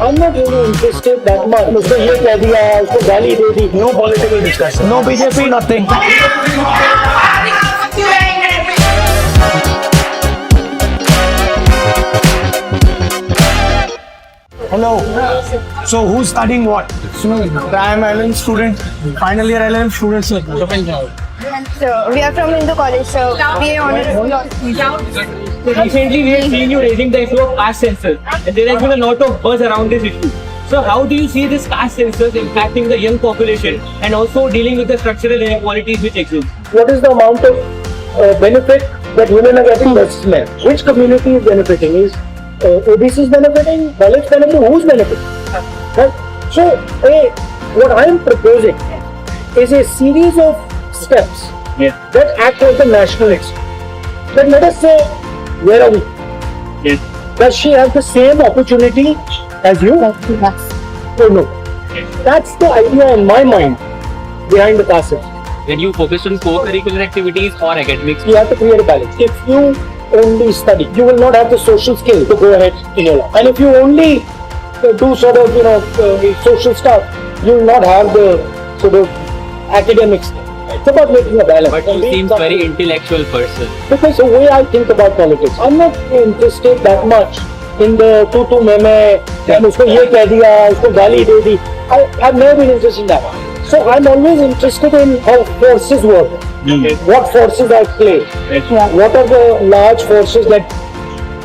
I'm not really interested that much. उसको ये कह दिया, उसको गाली दे दी. No political discussion. No BJP, nothing. Hello. So who's studying what? I am LLM student. Final year LLM student, sir. So we are from Hindu college, so we are honors. Recently, we have seen you raising the issue of caste census, and there has been a lot of buzz around this issue. So, how do you see this caste census impacting the young population and also dealing with the structural inequalities which exist? What is the amount of benefit that women are getting versus men? Which community is benefiting? Is OBCs benefiting? Dalits benefiting? Who's benefiting? Right? So, what I am proposing is a series of steps that act as the national exchange. Then let us say, where are we? Yes. Does she have the same opportunity as you? Yes. Or no? That's the idea in my mind behind the caste system. When you focus on co-curricular activities or academics, You have to create a balance. If you only study, you will not have the social skill to go ahead in your life. And if you only do sort of, social stuff, you will not have the sort of academic skill. It's about making a balance. but you seem very intellectual person. Because the way I think about politics, I'm not interested that much in the tu मैं उसको ये कह दिया, उसको गाली दे दी. I've never been interested in that. So I'm always interested in how forces work. What forces are at play. What are the large forces that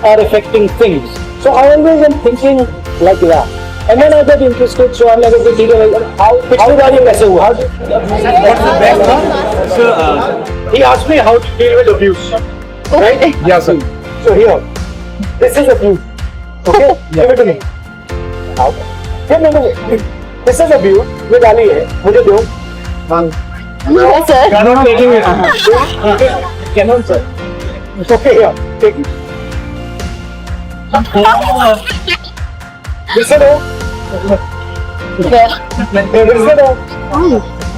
are affecting things. So I always am thinking like that. And then I get interested, so I'm like, okay, how गाली कैसे हुआ? What's the best one? So he asked me how to deal with abuse. Right? Yes, sir. So here, this is abuse. Okay? Give it to me. No. This is abuse. ये गाली है. मुझे दो. Yes, sir. Cannot taking it. Cannot, sir. It's okay here. Take it. Listen, Listen,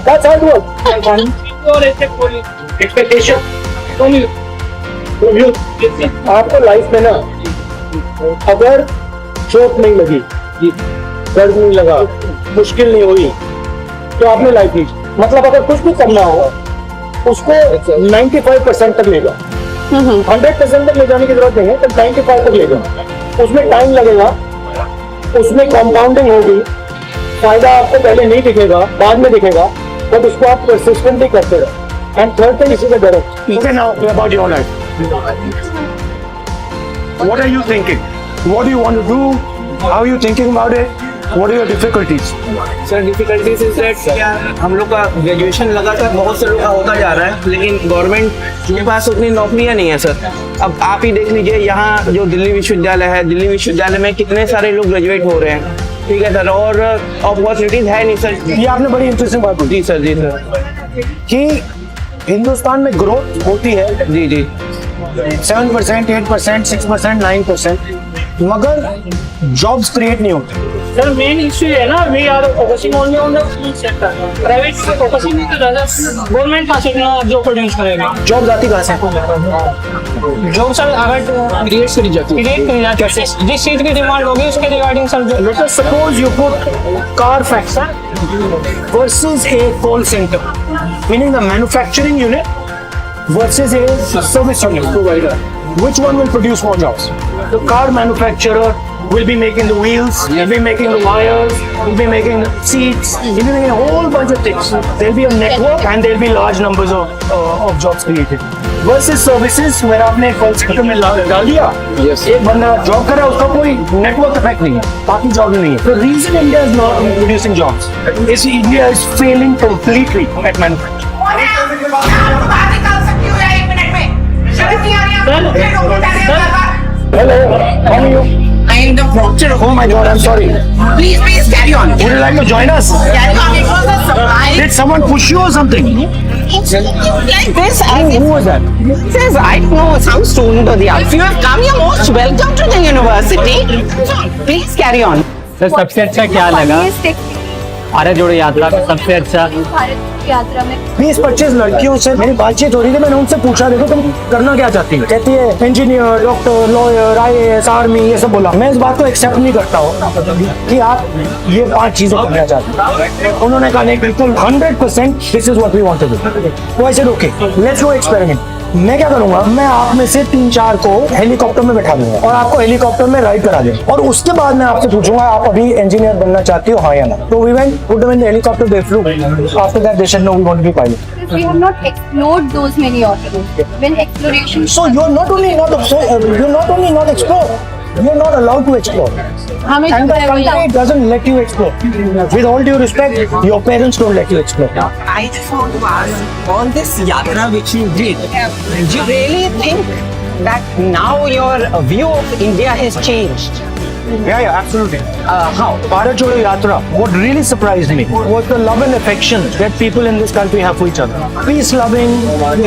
That's how it works. Expectation. आपको life में ना अगर चोट नहीं लगी, दर्द नहीं लगा, मुश्किल नहीं हुई, तो आपने लाइफ नहीं. मतलब अगर कुछ भी करना हो, उसको 95% तक ले जाओ. 100% तक ले जाने की जरूरत नहीं है, तो 95 तक ले जाओ. उसमें टाइम लगेगा, उसमें कंपाउंडिंग होगी, फायदा आपको पहले नहीं दिखेगा, बाद में दिखेगा, बट उसको आप परसिस्टेंटली करते रहो. And third thing is the direct. Okay, now about your life. What are you thinking? What do you want to do? How are you thinking about it? What are your difficulties? Sir difficulties is that हम लोग का graduation लगातार बहुत से लोग का होता जा रहा है, लेकिन गवर्नमेंट के पास उतनी नौकरियां नहीं है सर. अब आप ही देख लीजिए, यहाँ जो दिल्ली विश्वविद्यालय है, दिल्ली विश्वविद्यालय में कितने सारे लोग ग्रेजुएट हो रहे हैं. ठीक है सर, और अपॉर्चुनिटीज है नहीं सर. ये आपने बड़ी इंटरेस्टिंग बात बोली. जी सर कि हिंदुस्तान में ग्रोथ होती है. जी 7%, 8%, 6%, 9%, मगर जॉब्स क्रिएट नहीं होते. Sir, main issue है ना, we are focusing only on the food sector. Private से focusing नहीं कर रहा है. Government कहाँ से जो प्रोड्यूस करेगा? जॉब्स आती कहाँ से? जॉब सर अगर क्रिएट करी जाती है, जिस चीज की डिमांड होगी उसके regarding sir. Let us suppose you put car factory versus a call center, meaning the manufacturing unit versus a service unit provider. Which one will produce more jobs? The car manufacturer will be making the wheels, will be making the wires, will be making the seats, will be making a whole bunch of things. There will be a network and there will be large numbers of jobs created. Versus services, where आपने call center में डाल दिया, एक बंदा job कर रहा है, उसका कोई नेटवर्क इफेक्ट नहीं है, बाकी जॉब नहीं है. The reason India is not producing jobs is India is failing completely at manufacturing. Hello, how are you? I am the proctor. Oh my God, I'm sorry. Please carry on. Would you like to join us? Carry on. It was a surprise. Did someone push you or something? Like this, Who was that? says I don't know, some student or the other. If you have come, you're most welcome to the university. So, please carry on. Sir सबसे अच्छा क्या लगा? भारत जोड़ो यात्रा का सबसे अच्छा भारत यात्रा में 20-25 लड़कियों से मेरी बातचीत हो रही थी, मैंने उनसे पूछा देखो तुम करना क्या चाहती हो, कहती है engineer, doctor, lawyer, IAS, army, ये सब बोला। मैं इस बात को एक्सेप्ट नहीं करता हूँ कि आप ये 5 चीजें करना चाहते हो। उन्होंने कहा नहीं, बिल्कुल 100% this is what we want to do. तो I said okay, let's go experiment. मैं क्या करूंगा, मैं आप में से 3-4 को हेलीकॉप्टर में बैठा दूंगा और आपको हेलीकॉप्टर में राइड करा दूंगा, और उसके बाद मैं आपसे पूछूंगा आप अभी इंजीनियर बनना चाहती हो, हाँ या ना। तो we went, put them in the helicopter, they flew. After that they said no, we want to be pilot. we have not explored those many options. When exploration So you're not only not explore, you're not allowed to explore. हमें And the country doesn't let you explore. With all due respect, your parents don't let you explore. I just want to ask, on this yatra which you did, you really think that now your view of India has changed? Yeah, absolutely. How? Bharat Jodo Yatra, what really surprised me was the love and affection that people in this country have for each other. Peace-loving,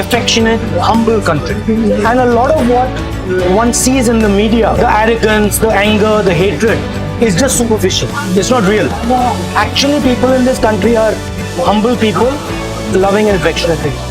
affectionate, humble country. And a lot of what one sees in the media, the arrogance, the anger, the hatred, is just superficial. It's not real. Actually, people in this country are humble people, loving and affectionate people.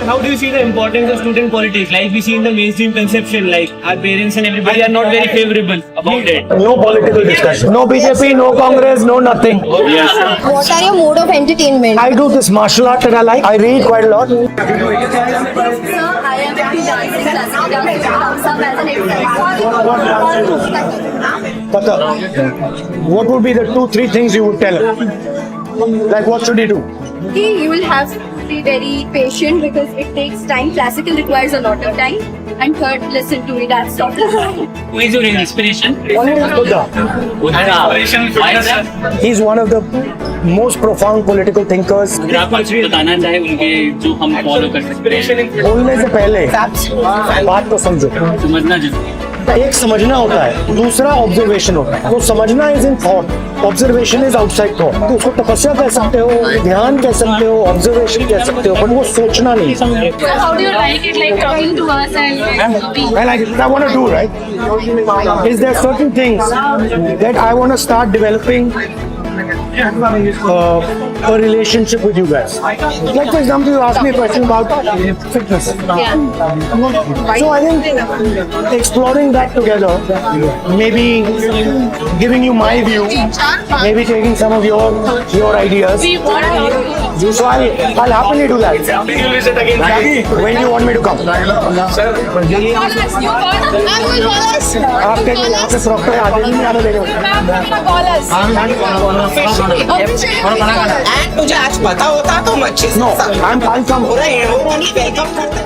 How do you see the importance of student politics? Like we see in the mainstream conception, like our parents and everybody are not very favorable about it. No political discussion. No BJP, no Congress, no nothing. what are your mode of entertainment? I do this martial art that I like. I read quite a lot. Sir, I am into dancing classical dance. Comes up as an exercise. Tata, what would be the 2-3 things you would tell him? Like what should he do? You will have to be very patient because it takes time. Classical requires a lot of time. And third, listen to it. That's all. Who is your inspiration? Only Buddha. Why is that? He's one of the most profound political thinkers. अगर आप कुछ बताना चाहे उनके जो हम follow कर सकते हैं, बोलने से पहले बात को समझो। समझना जरूरी है। एक समझना होता है, दूसरा ऑब्जर्वेशन होता है। तो समझना is in thought, observation is outside thought. तो उसको तपस्या कह सकते हो, ध्यान कह सकते हो, ऑब्जर्वेशन कह सकते हो, पर वो सोचना नहीं। So how do you like it? Like talking to us and I like it. I want to do, right? Is there certain things that I want to start developing a relationship with you guys? Like for example, you asked me a question about fitness. So I think exploring that together, maybe giving you my view, maybe taking some of your ideas. So I'll happily do that. When do you want me to come? आपके यहाँ पे proper आगे नहीं आने देंगे। And तुझे आज पता होता तो मच्छी No, I'll come. पूरा वेलकम करता